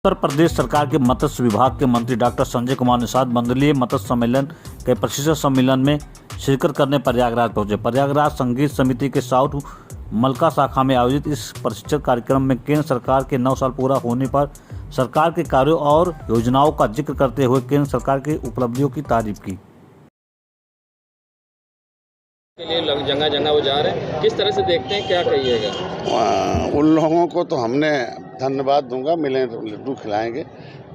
उत्तर प्रदेश सरकार के मत्स्य विभाग के मंत्री डॉक्टर संजय कुमार निषाद मंडलीय मत्स्य सम्मेलन के प्रशिक्षण सम्मेलन में शिरकत करने प्रयागराज पहुंचे। प्रयागराज संगीत समिति के साउथ मलका शाखा में आयोजित इस प्रशिक्षण कार्यक्रम में केंद्र सरकार के 9 साल पूरा होने पर सरकार के कार्यों और योजनाओं का जिक्र करते हुए केंद्र सरकार की उपलब्धियों की तारीफ की। के लिए जगह जगह वो जा रहे हैं, किस तरह से देखते हैं, क्या कहिएगा? उन लोगों को तो हमने धन्यवाद दूंगा, मिले तो लड्डू खिलाएंगे,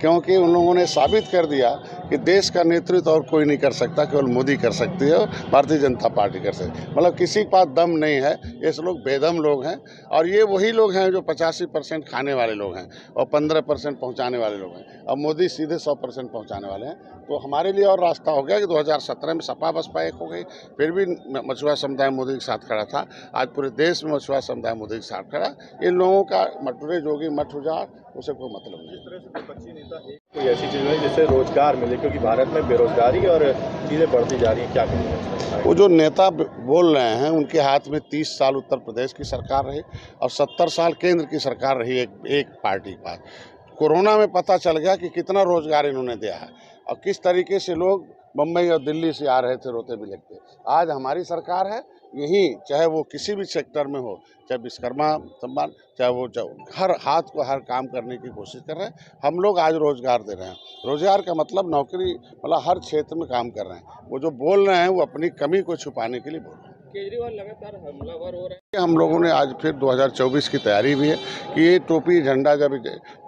क्योंकि उन लोगों ने साबित कर दिया कि देश का नेतृत्व और कोई नहीं कर सकता, केवल मोदी कर सकती है और भारतीय जनता पार्टी कर सकती है। मतलब किसी के पास दम नहीं है, ये लोग बेदम लोग हैं और ये वही लोग हैं जो 85% खाने वाले लोग हैं और 15% पहुंचाने वाले लोग हैं। अब मोदी सीधे 100% पहुंचाने वाले हैं, तो हमारे लिए और रास्ता हो गया कि 2017 में सपा बसपा एक हो गई, फिर भी मछुआरा समुदाय मोदी के साथ खड़ा था। आज पूरे देश में मछुआरा समुदाय मोदी के साथ खड़ा। इन लोगों का मटुरे जोगी मठ उजाड़ उसे कोई मतलब नहीं। इस तरह से विपक्षी नेता कोई ऐसी चीज़ नहीं जिससे रोजगार मिले, क्योंकि भारत में बेरोजगारी और चीज़ें बढ़ती जा रही हैं, क्या करेंगे? वो जो नेता बोल रहे हैं उनके हाथ में 30 साल उत्तर प्रदेश की सरकार रही और 70 साल केंद्र की सरकार रही एक पार्टी के पास। कोरोना में पता चल गया कि कितना रोजगार इन्होंने दिया है और किस तरीके से लोग मुंबई और दिल्ली से आ रहे थे रोते बिलखते। आज हमारी सरकार है, यही चाहे वो किसी भी सेक्टर में हो, चाहे विश्वकर्मा सम्मान, चाहे वो हर हाथ को हर काम करने की कोशिश कर रहे हैं। हम लोग आज रोजगार दे रहे हैं। रोजगार का मतलब नौकरी, मतलब हर क्षेत्र में काम कर रहे हैं। वो जो बोल रहे हैं वो अपनी कमी को छुपाने के लिए बोल रहे हैं। केजरीवाल लगातार हमलावर हो रहे हैं। हम लोगों ने आज फिर 2024 की तैयारी भी है कि ये टोपी झंडा जब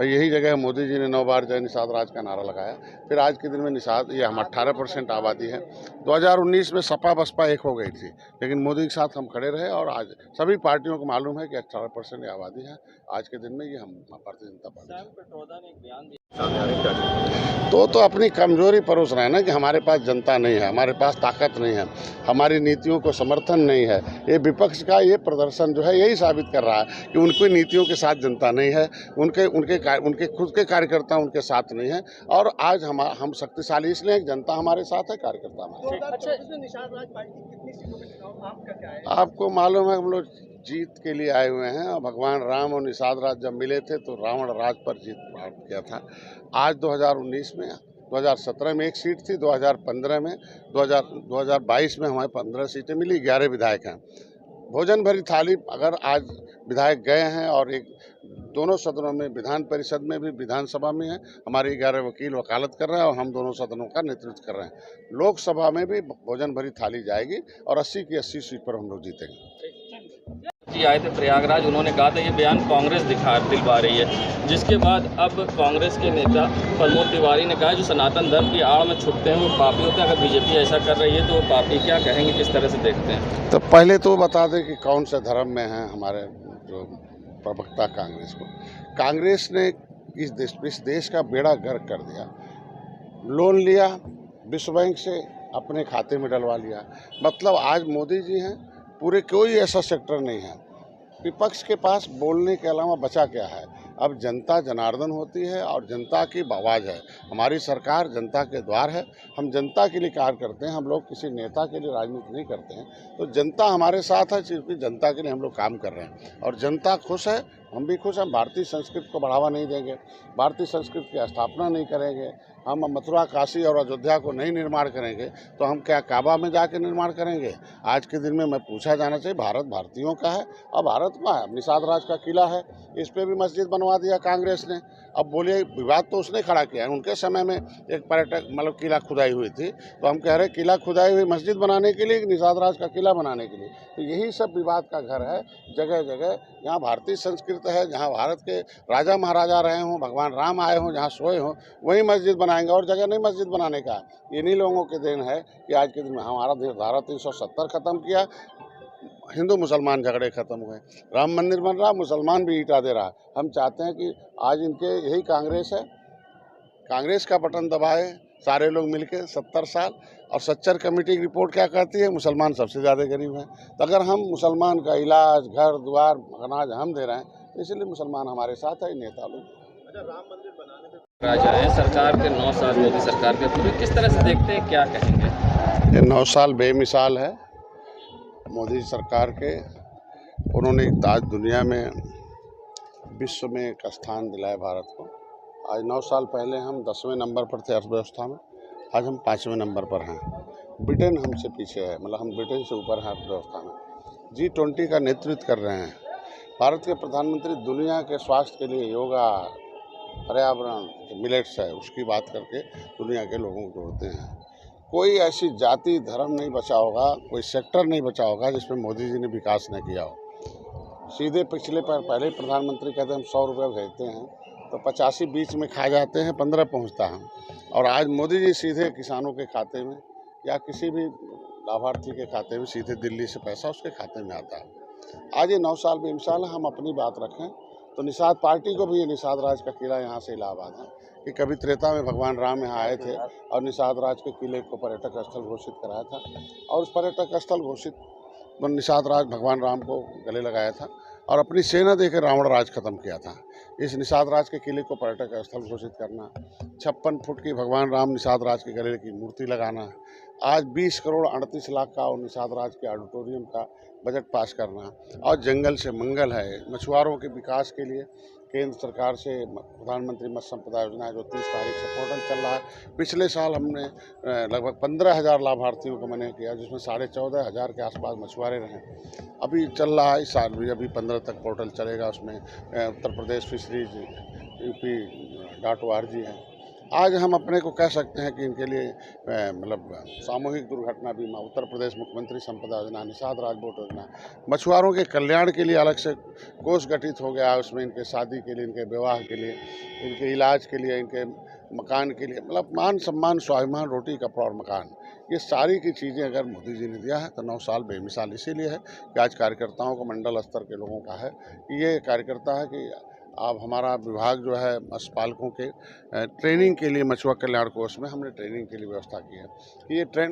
यही जगह मोदी जी ने 9 बार जय निषाद राज का नारा लगाया। फिर आज के दिन में निषाद, ये हम 18% आबादी है। 2019 में सपा बसपा एक हो गई थी, लेकिन मोदी के साथ हम खड़े रहे और आज सभी पार्टियों को मालूम है कि 18% आबादी है। आज के दिन में ये हम भारतीय जनता पार्टी तो अपनी कमजोरी परोस रहे हैं ना कि हमारे पास जनता नहीं है, हमारे पास ताकत नहीं है, हमारी नीतियों को समर्थन नहीं है। ये विपक्ष का ये प्रदर्शन जो है यही साबित कर रहा है कि उनकी नीतियों के साथ जनता नहीं है, उनके खुद के कार्यकर्ता उनके साथ नहीं है। और आज हम शक्तिशाली इसलिए हैं कि जनता हमारे साथ है, कार्यकर्ता हमारे साथ। आपको मालूम है हम लोग जीत के लिए आए हुए हैं और भगवान राम और निषाद राज जब मिले थे तो रावण राज पर जीत प्राप्त किया था। आज 2019 में, 2017 में 1 सीट थी, 2015 में, 2022 में हमारे 15 सीटें मिली, 11 विधायक हैं। भोजन भरी थाली अगर आज विधायक गए हैं और दोनों सदनों में, विधान परिषद में भी, विधानसभा में है, हमारे 11 वकील वकालत कर रहे हैं और हम दोनों सदनों का नेतृत्व कर रहे हैं। लोकसभा में भी भोजन भरी थाली जाएगी और 80 की 80 सीट पर हम लोग जीतेंगे। जी आए थे प्रयागराज, उन्होंने कहा था ये बयान कांग्रेस दिलवा रही है, जिसके बाद अब कांग्रेस के नेता प्रमोद तिवारी ने कहा जो सनातन धर्म की आड़ में छुपते हैं वो पापी होते हैं। अगर बीजेपी ऐसा कर रही है तो वो पापी, क्या कहेंगे, किस तरह से देखते हैं? तो पहले तो बता दें कि कौन से धर्म में हैं हमारे जो प्रवक्ता कांग्रेस को। कांग्रेस ने इस देश का बेड़ा गर्क कर दिया। लोन लिया विश्व बैंक से, अपने खाते में डलवा लिया। मतलब आज मोदी जी हैं, पूरे कोई ऐसा सेक्टर नहीं है। विपक्ष के पास बोलने के अलावा बचा क्या है? अब जनता जनार्दन होती है और जनता की आवाज़ है। हमारी सरकार जनता के द्वार है, हम जनता के लिए कार्य करते हैं। हम लोग किसी नेता के लिए राजनीति नहीं करते हैं। तो जनता हमारे साथ है, क्योंकि जनता के लिए हम लोग काम कर रहे हैं और जनता खुश है, हम भी खुश। हम भारतीय संस्कृति को बढ़ावा नहीं देंगे, भारतीय संस्कृति की स्थापना नहीं करेंगे, हम मथुरा, काशी और अयोध्या को नहीं निर्माण करेंगे तो हम क्या काबा में जाके निर्माण करेंगे? आज के दिन में मैं पूछा जाना चाहिए, भारत भारतीयों का है और भारत का है। निषाद राज का किला है, इस पर भी मस्जिद बनवा दिया कांग्रेस ने। अब बोलिए, विवाद तो उसने खड़ा किया है। उनके समय में एक पर्यटक मतलब किला खुदाई हुई थी, तो हम कह रहे हैं किला खुदाई हुई मस्जिद बनाने के लिए, निषाद राज का किला बनाने के लिए। तो यही सब विवाद का घर है। जगह जगह जहाँ भारतीय संस्कृति है, जहाँ भारत के राजा महाराजा रहे हों, भगवान राम आए हों, जहाँ सोए हों, वहीं मस्जिद बनाएंगे और जगह नहीं मस्जिद बनाने का। इन्हीं लोगों के देन है कि आज के दिन में हमारा धारा 370 खत्म किया, हिंदू मुसलमान झगड़े खत्म हुए, राम मंदिर बन रहा, मुसलमान भी ईंटा दे रहा। हम चाहते हैं कि आज इनके यही कांग्रेस है, कांग्रेस का बटन दबाए सारे लोग मिलकर 70 साल। और सच्चर कमेटी की रिपोर्ट क्या कहती है? मुसलमान सबसे ज़्यादा गरीब हैं। तो अगर हम मुसलमान का इलाज, घर द्वार, अनाज हम दे रहे हैं, तो इसलिए मुसलमान हमारे साथ है। नेता लोग अच्छा, राम मंदिर बनाने में राजा है सरकार के 9 साल मोदी सरकार के पूरे, किस तरह से देखते हैं, क्या कहेंगे? ये 9 साल बेमिसाल है मोदी सरकार के। उन्होंने आज दुनिया में, विश्व में एक स्थान दिलाया भारत को। आज 9 साल पहले हम 10वें नंबर पर थे अर्थव्यवस्था में, आज हम 5वें नंबर पर हैं। ब्रिटेन हमसे पीछे है, मतलब हम ब्रिटेन से ऊपर हैं अर्थव्यवस्था में। G20 का नेतृत्व कर रहे हैं। भारत के प्रधानमंत्री दुनिया के स्वास्थ्य के लिए योगा, पर्यावरण, मिलेट्स है, उसकी बात करके दुनिया के लोगों को जोड़ते हैं। कोई ऐसी जाति धर्म नहीं बचा होगा, कोई सेक्टर नहीं बचा होगा जिसमें मोदी जी ने विकास न किया हो। सीधे पिछले पर पहले प्रधानमंत्री कहते हैं हम 100 रुपये भेजते हैं तो 85 बीच में खा जाते हैं, 15 पहुंचता है। और आज मोदी जी सीधे किसानों के खाते में या किसी भी लाभार्थी के खाते में सीधे दिल्ली से पैसा उसके खाते में आता है। आज ये 9 साल बेमिसाल हम अपनी बात रखें तो निषाद पार्टी को भी ये निषाद राज का किला यहाँ से इलाहाबाद है कि कभी त्रेता में भगवान राम यहाँ आए थे और निषाद राज के किले को पर्यटक स्थल घोषित कराया था और उस पर्यटक स्थल घोषित निषाद राज भगवान राम को गले लगाया था और अपनी सेना देकर रावण राज खत्म किया था। इस निषाद राज के किले को पर्यटक स्थल घोषित करना, 56 फुट की भगवान राम निषाद राज के गले की मूर्ति लगाना, आज 20 करोड़ 38 लाख का और निषाद राज के ऑडिटोरियम का बजट पास करना और जंगल से मंगल है। मछुआरों के विकास के लिए केंद्र सरकार से प्रधानमंत्री मत्स्य संपदा योजना है जो 30 तारीख से पोर्टल चल रहा है। पिछले साल हमने लगभग 15,000 लाभार्थियों को मैंने किया जिसमें 14,500 के आसपास मछुआरे रहे। अभी चल रहा है, इस साल भी अभी 15 तक पोर्टल चलेगा। उसमें Uttar Pradesh fisheries, UP .org है। आज हम अपने को कह सकते हैं कि इनके लिए मतलब सामूहिक दुर्घटना बीमा, उत्तर प्रदेश मुख्यमंत्री संपदा योजना, निषाद राज बोट योजना, मछुआरों के कल्याण के लिए अलग से कोष गठित हो गया। उसमें इनके शादी के लिए, इनके विवाह के लिए, इनके इलाज के लिए, इनके मकान के लिए, मतलब मान सम्मान, स्वाभिमान, रोटी कपड़ा और मकान, ये सारी की चीज़ें अगर मोदी जी ने दिया है तो 9 साल बेमिसाल इसीलिए है कि आज कार्यकर्ताओं को मंडल स्तर के लोगों का है कि ये कार्यकर्ता है कि अब हमारा विभाग जो है मत्स्य पालकों के ट्रेनिंग के लिए मछुआ कल्याण कोष में हमने ट्रेनिंग के लिए व्यवस्था की है कि ये ट्रेन